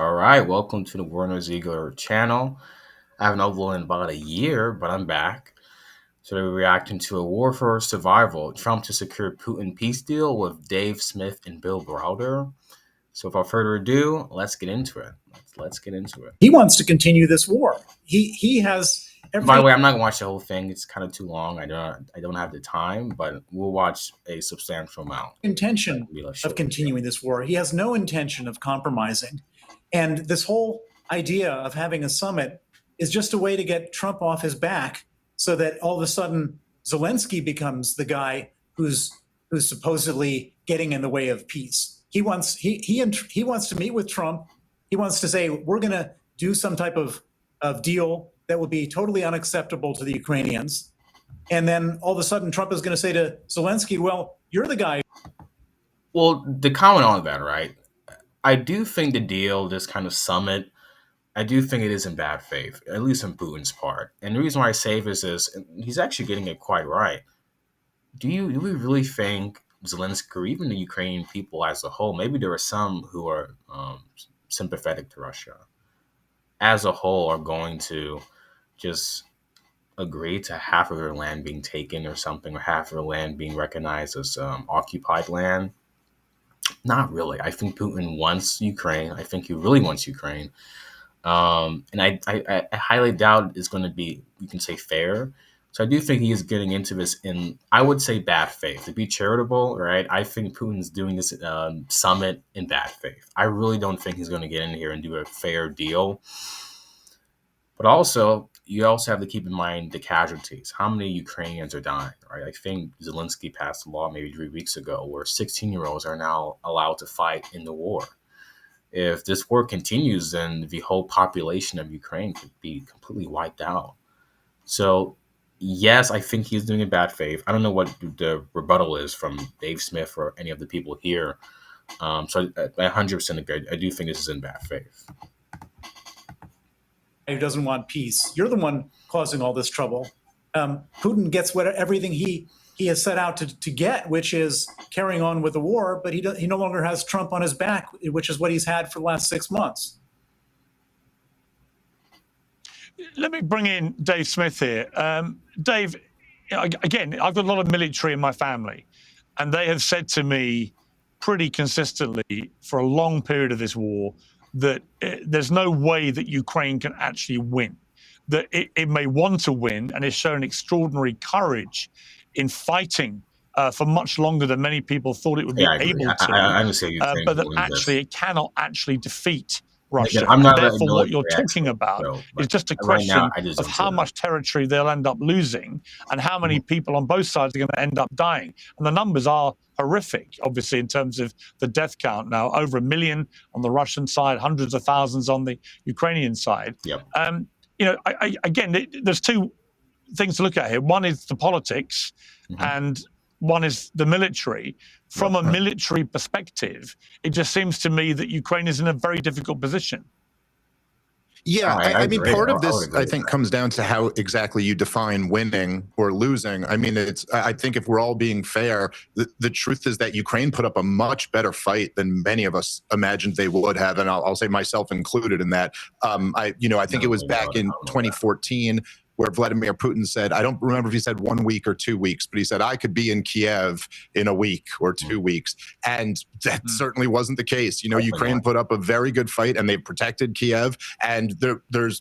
All right, welcome to the Werner Ziegler channel. I haven't uploaded in about a year, but I'm back. Today we're reacting to a war for survival. Trump to secure Putin peace deal with Dave Smith and Bill Browder. So without further ado, let's get into it. Let's get into it. He wants to continue this war. He has By the way, I'm not gonna watch the whole thing. It's kind of too long. I don't have the time, but we'll watch a substantial amount. intention of continuing this war. He has no intention of compromising. And this whole idea of having a summit is just a way to get Trump off his back so that all of a sudden Zelensky becomes the guy who's supposedly getting in the way of peace. He wants to meet with Trump. He wants to say, we're going to do some type of deal that will be totally unacceptable to the Ukrainians. And then all of a sudden Trump is going to say to Zelensky, well, you're the guy. Well, the comment on that, right? I do think the deal, this kind of summit, I do think it is in bad faith, at least on Putin's part. And the reason why I say this is he's actually getting it quite right. Do we really think Zelensky or even the Ukrainian people as a whole, maybe there are some who are sympathetic to Russia, as a whole are going to just agree to half of their land being taken or something, or half of their land being recognized as occupied land? Not really. I think Putin wants Ukraine. I think he really wants Ukraine. And I highly doubt it's going to be, you can say, fair. So I do think he is getting into this in, I would say, bad faith. To be charitable, right? I think Putin's doing this summit in bad faith. I really don't think he's going to get in here and do a fair deal. But also, you also have to keep in mind the casualties. How many Ukrainians are dying, right? I think Zelensky passed a law maybe 3 weeks ago where 16-year-olds are now allowed to fight in the war. If this war continues, then the whole population of Ukraine could be completely wiped out. So, yes, I think he's doing it in bad faith. I don't know what the rebuttal is from Dave Smith or any of the people here. So I 100% agree. I do think this is in bad faith. Who doesn't want peace. You're the one causing all this trouble. Putin gets everything he has set out to get, which is carrying on with the war, but he no longer has Trump on his back, which is what he's had for the last 6 months. Let me bring in Dave Smith here. Dave, again, I've got a lot of military in my family, and they have said to me pretty consistently for a long period of this war that there's no way that Ukraine can actually win, that it may want to win and has shown extraordinary courage in fighting for much longer than many people thought it would be able to, I understand but that actually it cannot actually defeat Russia. I'm not and therefore, what you're talking about is just a question of how much territory they'll end up losing and how many people on both sides are going to end up dying. And the numbers are horrific, obviously, in terms of the death count now, over 1 million on the Russian side, hundreds of thousands on the Ukrainian side. Yep. Again, there's two things to look at here. One is the politics, and one is the military. From a military perspective, it just seems to me that Ukraine is in a very difficult position. Yeah, I mean, part of this, I think, comes down to how exactly you define winning or losing. I mean, I think if we're all being fair, the truth is that Ukraine put up a much better fight than many of us imagined they would have, and I'll say myself included in that. I think it was back in 2014 where Vladimir Putin said, I don't remember if he said 1 week or 2 weeks, but he said, I could be in Kiev in a week or 2 weeks. And that certainly wasn't the case. Ukraine put up a very good fight and they protected Kiev. And there's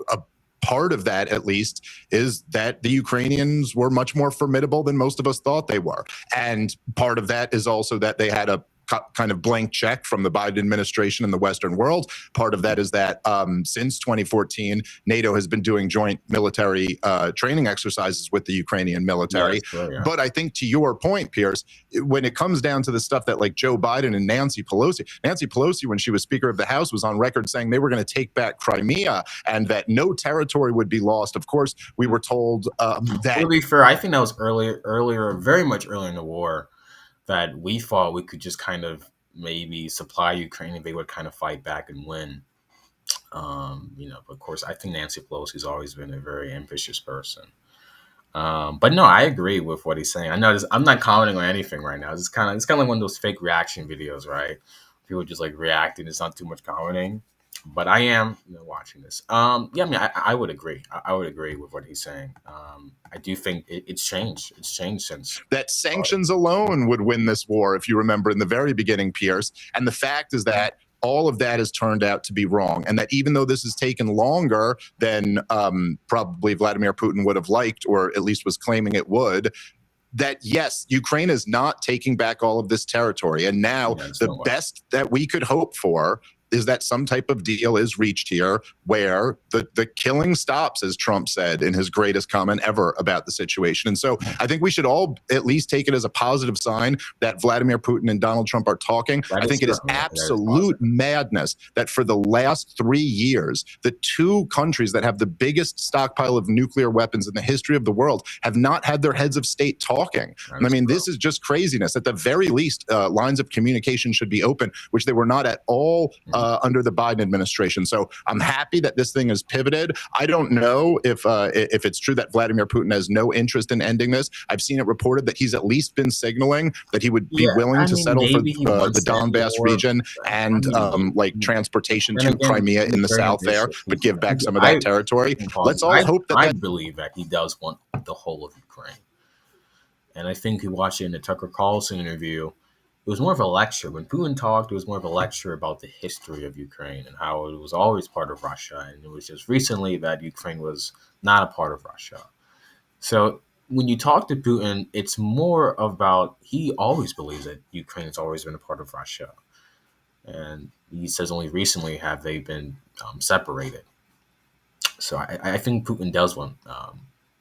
a part of that, at least, is that the Ukrainians were much more formidable than most of us thought they were. And part of that is also that they had a kind of blank check from the Biden administration and the Western world. Part of that is that since 2014, NATO has been doing joint military training exercises with the Ukrainian military. Yeah. But I think to your point, Piers, when it comes down to the stuff that like Joe Biden and Nancy Pelosi, when she was Speaker of the House, was on record saying they were going to take back Crimea and that no territory would be lost. Of course, we were told that. To be fair, I think that was earlier, very much earlier in the war, that we thought we could just kind of maybe supply Ukraine and they would kind of fight back and win. But of course, I think Nancy Pelosi's always been a very ambitious person. But no, I agree with what he's saying. I know I'm not commenting on anything right now. It's kind of like one of those fake reaction videos, right? People just like reacting. It's not too much commenting. But I am watching this. Yeah, I mean, I would agree. I would agree with what he's saying. I do think it's changed. It's changed since that it started. sanctions alone would win this war, if you remember in the very beginning, Piers. And the fact is that all of that has turned out to be wrong. And that even though this has taken longer than probably Vladimir Putin would have liked, or at least was claiming it would, that yes, Ukraine is not taking back all of this territory. And now the best that we could hope for is that some type of deal is reached here where the killing stops, as Trump said in his greatest comment ever about the situation. And so I think we should all at least take it as a positive sign that Vladimir Putin and Donald Trump are talking. I think it is absolute madness that for the last 3 years, the two countries that have the biggest stockpile of nuclear weapons in the history of the world have not had their heads of state talking. I mean, this is just craziness. At the very least, lines of communication should be open, which they were not at all under the Biden administration. So I'm happy that this thing has pivoted. I don't know if it's true that Vladimir Putin has no interest in ending this. I've seen it reported that he's at least been signaling that he would be willing to settle for the Donbass region and like transportation to Crimea in the south there, but give back some of that territory. Let's all hope that I believe that he does want the whole of Ukraine. And I think he watched it in the Tucker Carlson interview. It was more of a lecture. When Putin talked, it was more of a lecture about the history of Ukraine and how it was always part of Russia. And it was just recently that Ukraine was not a part of Russia. So when you talk to Putin, it's more about he always believes that Ukraine has always been a part of Russia. And he says only recently have they been separated. So I think Putin does want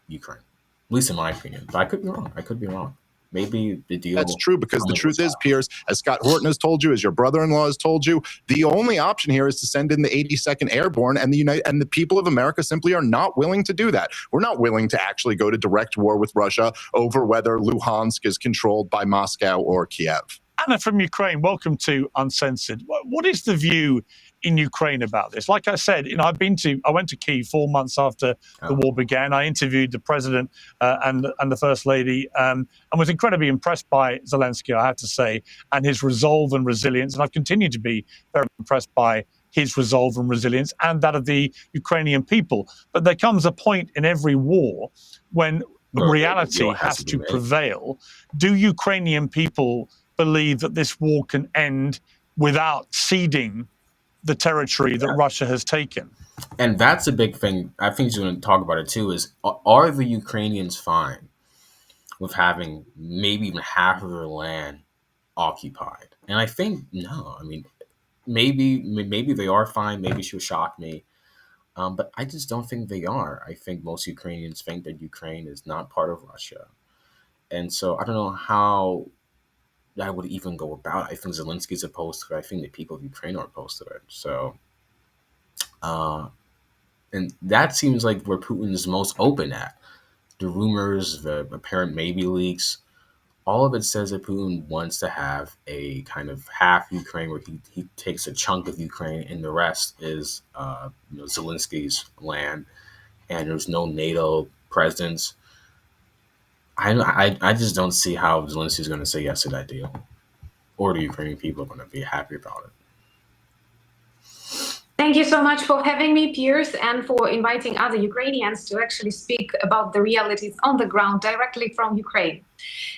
Ukraine, at least in my opinion. But I could be wrong. I could be wrong. Maybe the deal. That's true, because the truth is, Piers, as Scott Horton has told you, as your brother-in-law has told you, the only option here is to send in the 82nd Airborne, and the people of America simply are not willing to do that. We're not willing to actually go to direct war with Russia over whether Luhansk is controlled by Moscow or Kiev. Anna from Ukraine, welcome to Uncensored. What is the view in Ukraine about this? Like I said, I went to Kyiv 4 months after the war began. I interviewed the president and the first lady, and was incredibly impressed by Zelensky, I have to say, and his resolve and resilience. And I've continued to be very impressed by his resolve and resilience and that of the Ukrainian people. But there comes a point in every war when reality has to prevail. Do Ukrainian people believe that this war can end without ceding the territory that Russia has taken? And that's a big thing. I think he's going to talk about it too, is are the Ukrainians fine with having maybe even half of their land occupied? And I think no. I mean, maybe they are fine. Maybe she'll shock me. But I just don't think they are. I think most Ukrainians think that Ukraine is not part of Russia. And so I don't know how that would even go about. I think Zelensky's opposed to it. I think the people of Ukraine are opposed to it. So, and that seems like where Putin is most open at. The rumors, the apparent maybe leaks, all of it says that Putin wants to have a kind of half Ukraine where he takes a chunk of Ukraine and the rest is Zelensky's land, and there's no NATO presence. I just don't see how Zelensky's going to say yes to that deal, or the Ukrainian people are going to be happy about it. Thank you so much for having me, Piers, and for inviting other Ukrainians to actually speak about the realities on the ground directly from Ukraine.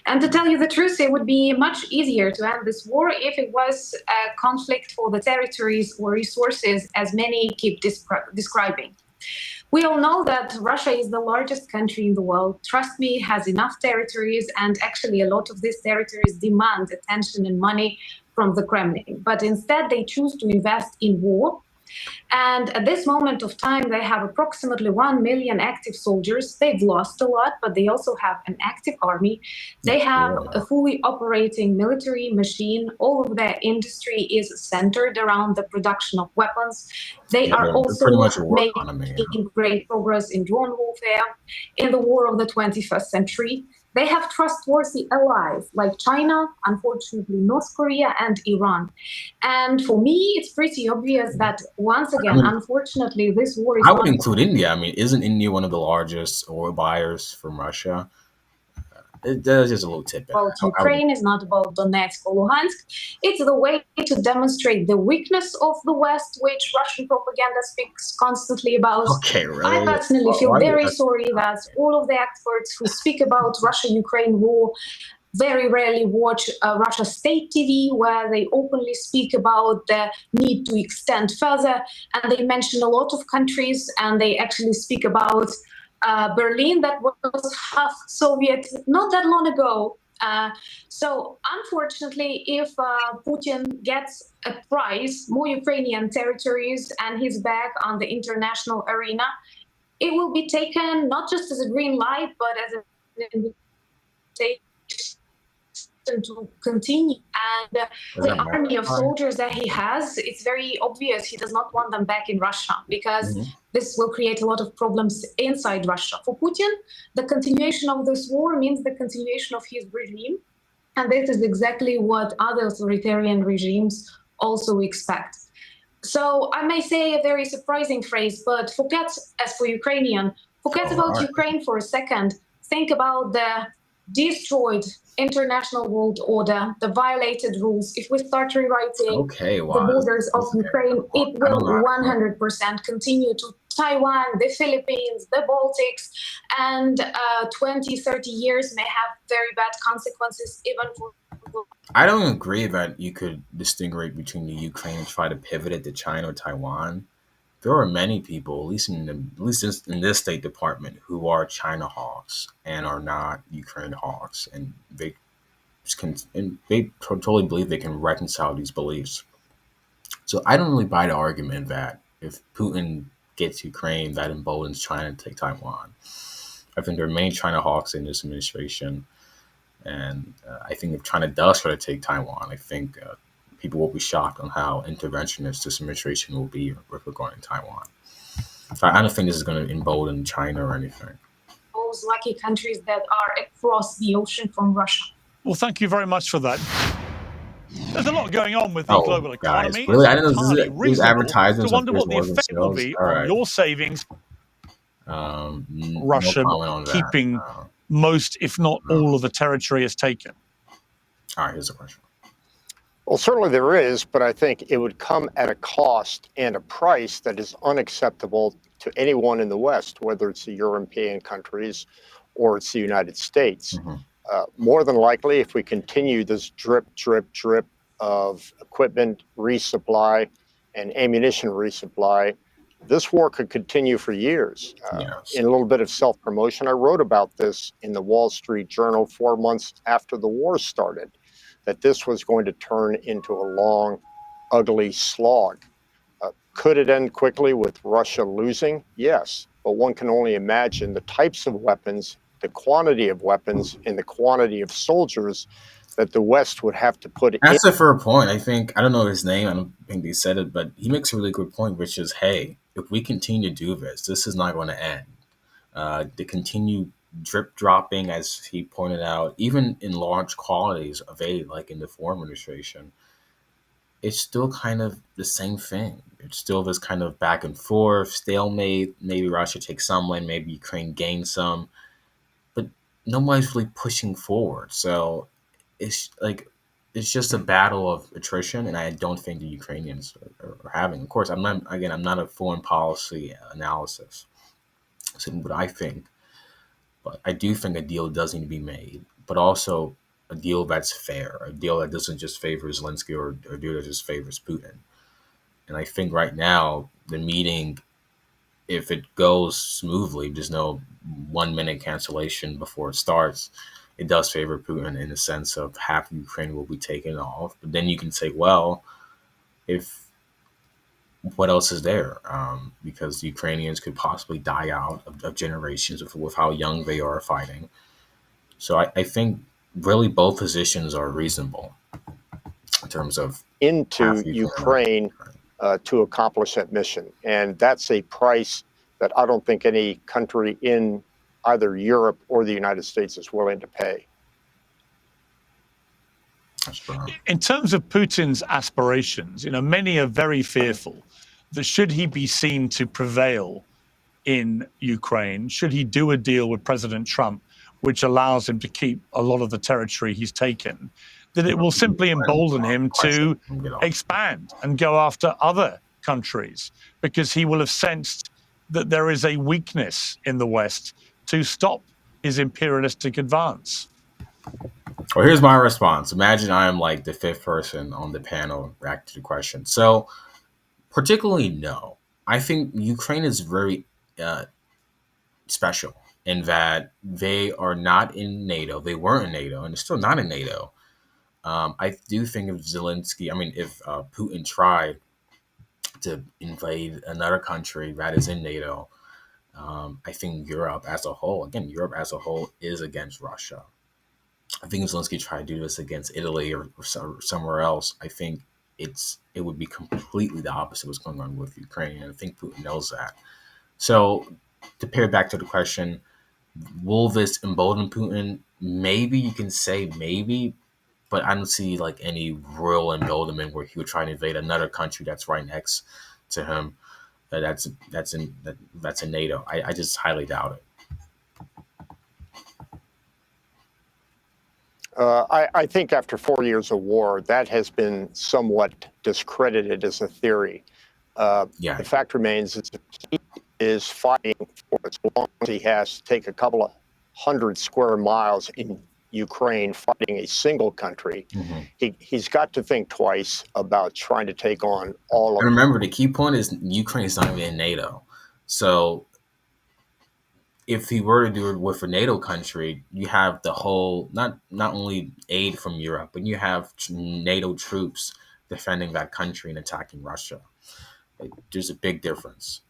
And to tell you the truth, it would be much easier to end this war if it was a conflict for the territories or resources, as many keep describing. We all know that Russia is the largest country in the world, trust me, has enough territories, and actually a lot of these territories demand attention and money from the Kremlin. But instead, they choose to invest in war. And at this moment of time, they have approximately 1 million active soldiers. They've lost a lot, but they also have an active army. They have a fully operating military machine. All of their industry is centered around the production of weapons. They are also making great progress in drone warfare, in the war of the 21st century. They have trustworthy allies like China, unfortunately, North Korea, and Iran. And for me, it's pretty obvious that, once again, unfortunately, this war is... I would include India. I mean, isn't India one of the largest oil buyers from Russia? That's just a little tidbit. About Ukraine, is not about Donetsk or Luhansk. It's the way to demonstrate the weakness of the West, which Russian propaganda speaks constantly about. Okay, really? I personally feel very sorry that all of the experts who speak about Russia-Ukraine war very rarely watch Russia state TV, where they openly speak about the need to extend further, and they mention a lot of countries, and they actually speak about Berlin that was half Soviet not that long ago. So unfortunately, if Putin gets a prize, more Ukrainian territories, and he's back on the international arena, it will be taken not just as a green light, but as an invitation to continue. And the army of soldiers that he has, it's very obvious he does not want them back in Russia, because this will create a lot of problems inside Russia. For Putin, the continuation of this war means the continuation of his regime. And this is exactly what other authoritarian regimes also expect. So I may say a very surprising phrase, but forget, as for Ukrainian, forget about Ukraine for a second. Think about the destroyed international world order, the violated rules. If we start rewriting the borders of Ukraine, it will 100% continue to Taiwan, the Philippines, the Baltics, and 20, 30 years may have very bad consequences even for. I don't agree that you could distinguish between the Ukraine and try to pivot it to China or Taiwan. There are many people, at least in this State Department, who are China hawks and are not Ukraine hawks, and they totally believe they can reconcile these beliefs. So I don't really buy the argument that if Putin gets Ukraine, that emboldens China to take Taiwan. I think there are many China hawks in this administration, and I think if China does try to take Taiwan, I think people will be shocked on how interventionist this administration will be with regard to Taiwan. So I don't think this is going to embolden China or anything. Those lucky countries that are across the ocean from Russia. Well, thank you very much for that. There's a lot going on with the global economy. Guys, really? I didn't know these advertisements to wonder what the Morgan effect will be on your savings. Russia keeping most, if not all, of the territory is taken. All right, here's a question. Well, certainly there is, but I think it would come at a cost and a price that is unacceptable to anyone in the West, whether it's the European countries or it's the United States. More than likely, if we continue this drip, drip, drip of equipment resupply and ammunition resupply, this war could continue for years. In a little bit of self-promotion, I wrote about this in the Wall Street Journal 4 months after the war started, that this was going to turn into a long, ugly slog. Could it end quickly with Russia losing? Yes, but one can only imagine the types of weapons, the quantity of weapons, and the quantity of soldiers that the West would have to put in. That's a fair point. I don't know his name. I don't think they said it, but he makes a really good point, which is, hey, if we continue to do this, this is not going to end. The continued drip dropping, as he pointed out, even in large quantities of aid, like in the former administration, it's still kind of the same thing. It's still this kind of back and forth, stalemate. Maybe Russia takes some land, maybe Ukraine gains some, but nobody's really pushing forward. So it's it's just a battle of attrition, and I don't think the Ukrainians are having. Of course, I'm not a foreign policy analysis. So what I think, but I do think a deal does need to be made, but also a deal that's fair, a deal that doesn't just favor Zelensky or a deal that just favors Putin. And I think right now the meeting, if it goes smoothly, there's no 1 minute cancellation before it starts, it does favor Putin in the sense of half of Ukraine will be taken off. But then you can say, well, what else is there? Because the Ukrainians could possibly die out of generations with how young they are fighting. So I think really both positions are reasonable in terms of into Ukraine to accomplish that mission. And that's a price that I don't think any country in either Europe or the United States is willing to pay. In terms of Putin's aspirations, many are very fearful that should he be seen to prevail in Ukraine, should he do a deal with President Trump, which allows him to keep a lot of the territory he's taken, that it will simply embolden him to expand and go after other countries, because he will have sensed that there is a weakness in the West to stop his imperialistic advance. Well, here's my response. Imagine I am like the fifth person on the panel reacting to the question. So, particularly, no. I think Ukraine is very special in that they are not in NATO. They weren't in NATO, and they're still not in NATO. I do think if Zelensky, if Putin tried to invade another country that is in NATO, I think Europe as a whole, is against Russia. I think if Zelensky tried to do this against Italy or somewhere else, I think it would be completely the opposite of what's going on with Ukraine. And I think Putin knows that. So to pair back to the question, will this embolden Putin? Maybe you can say maybe, but I don't see like any real emboldenment where he would try to invade another country that's right next to him. That's in NATO. I just highly doubt it. I think after 4 years of war, that has been somewhat discredited as a theory. The fact remains that he is fighting for as long as he has to take a couple of 100 square miles in Ukraine fighting a single country. Mm-hmm. He's got to think twice about trying to take on all of them. And remember, the key point is Ukraine is not even in NATO. So if he were to do it with a NATO country, you have the whole, not only aid from Europe, but you have NATO troops defending that country and attacking Russia. There's a big difference.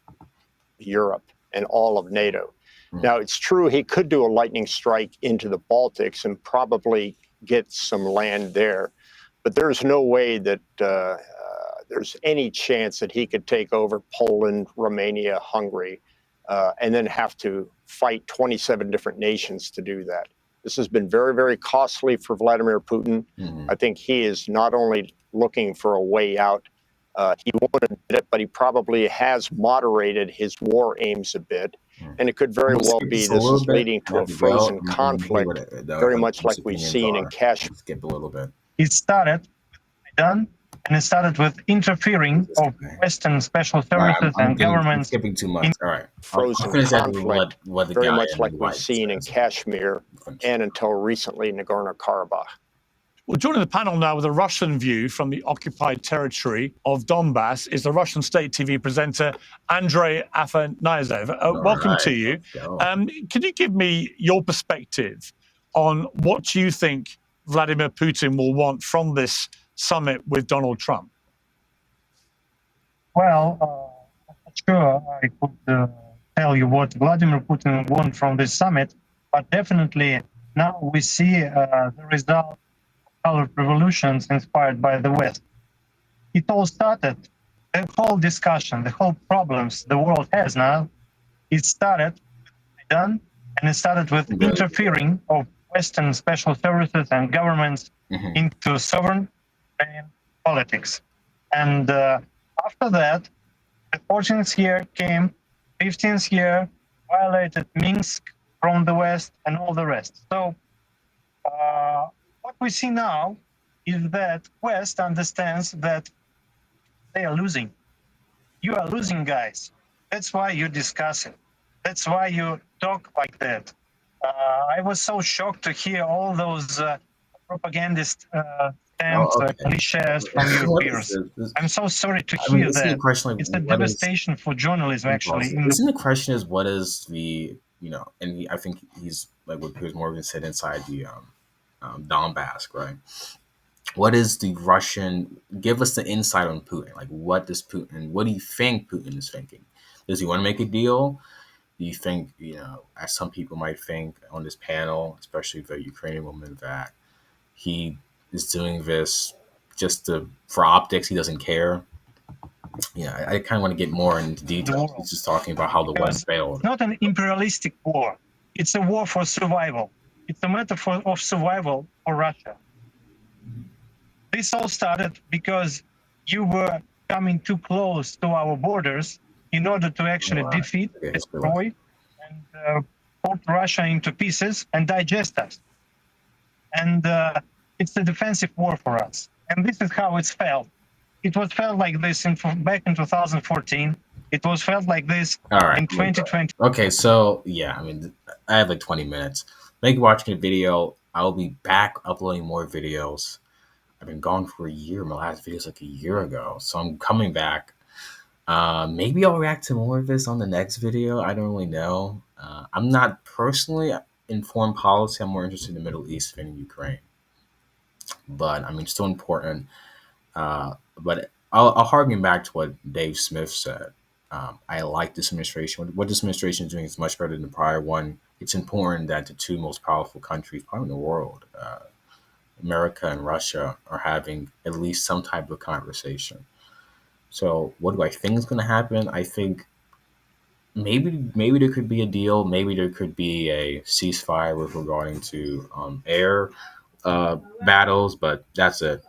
Europe and all of NATO. Now, it's true he could do a lightning strike into the Baltics and probably get some land there, but there's no way that there's any chance that he could take over Poland, Romania, Hungary, and then have to fight 27 different nations to do that. This has been very, very costly for Vladimir Putin. Mm-hmm. I think he is not only looking for a way out, he won't admit it, but he probably has moderated his war aims a bit. And it could very well be this is leading to a frozen conflict, very much like we've seen in Kashmir. Skip a little bit. It started done, and it started with interfering of Western special services and governments. Skipping too much. All right. Frozen conflict, very much like we've seen in Kashmir and until recently Nagorno-Karabakh. Well, joining the panel now with a Russian view from the occupied territory of Donbass is the Russian state TV presenter Andrei Afanasyev. Welcome to you. Can you give me your perspective on what you think Vladimir Putin will want from this summit with Donald Trump? Well, I'm not sure I could tell you what Vladimir Putin wants from this summit, but definitely now we see the result colored revolutions inspired by the West. It all started, the whole discussion, the whole problems the world has now, it started done, and it started with interfering of Western special services and governments into sovereign politics. And after that, the 14th year came, 15th year violated Minsk from the West and all the rest. So what we see now is that West understands that they are losing. You are losing, guys. That's why you discuss it. That's why you talk like that. I was so shocked to hear all those propagandist cliches from your peers. I'm so sorry to hear that. It's a devastation for journalism, actually. Isn't the question is what is the, and I think he's like what Piers Morgan said inside the Donbass, right? What is the Russian? Give us the insight on Putin. Like, what do you think Putin is thinking? Does he want to make a deal? Do you think, as some people might think on this panel, especially the Ukrainian woman, that he is doing this just for optics? He doesn't care. Yeah, I kind of want to get more into detail. He's just talking about how the West failed. It's not an imperialistic war. It's a war for survival. It's a metaphor of survival for Russia. This all started because you were coming too close to our borders in order to actually defeat, destroy, and put Russia into pieces and digest us. And it's a defensive war for us. And this is how it's felt. It was felt like this back in 2014. It was felt like this in 2020. Okay, so yeah, I mean, I have like 20 minutes. Thank you for watching the video. I'll be back uploading more videos. I've been gone for a year. My last video was like a year ago, so I'm coming back. Maybe I'll react to more of this on the next video. I don't really know. I'm not personally informed policy. I'm more interested in the Middle East than in Ukraine. But I mean, still important. But I'll harken back to what Dave Smith said. I like this administration. What this administration is doing is much better than the prior one. It's important that the two most powerful countries, probably in the world, America and Russia, are having at least some type of conversation. So what do I think is going to happen? I think maybe there could be a deal. Maybe there could be a ceasefire with regarding to air battles, but that's it.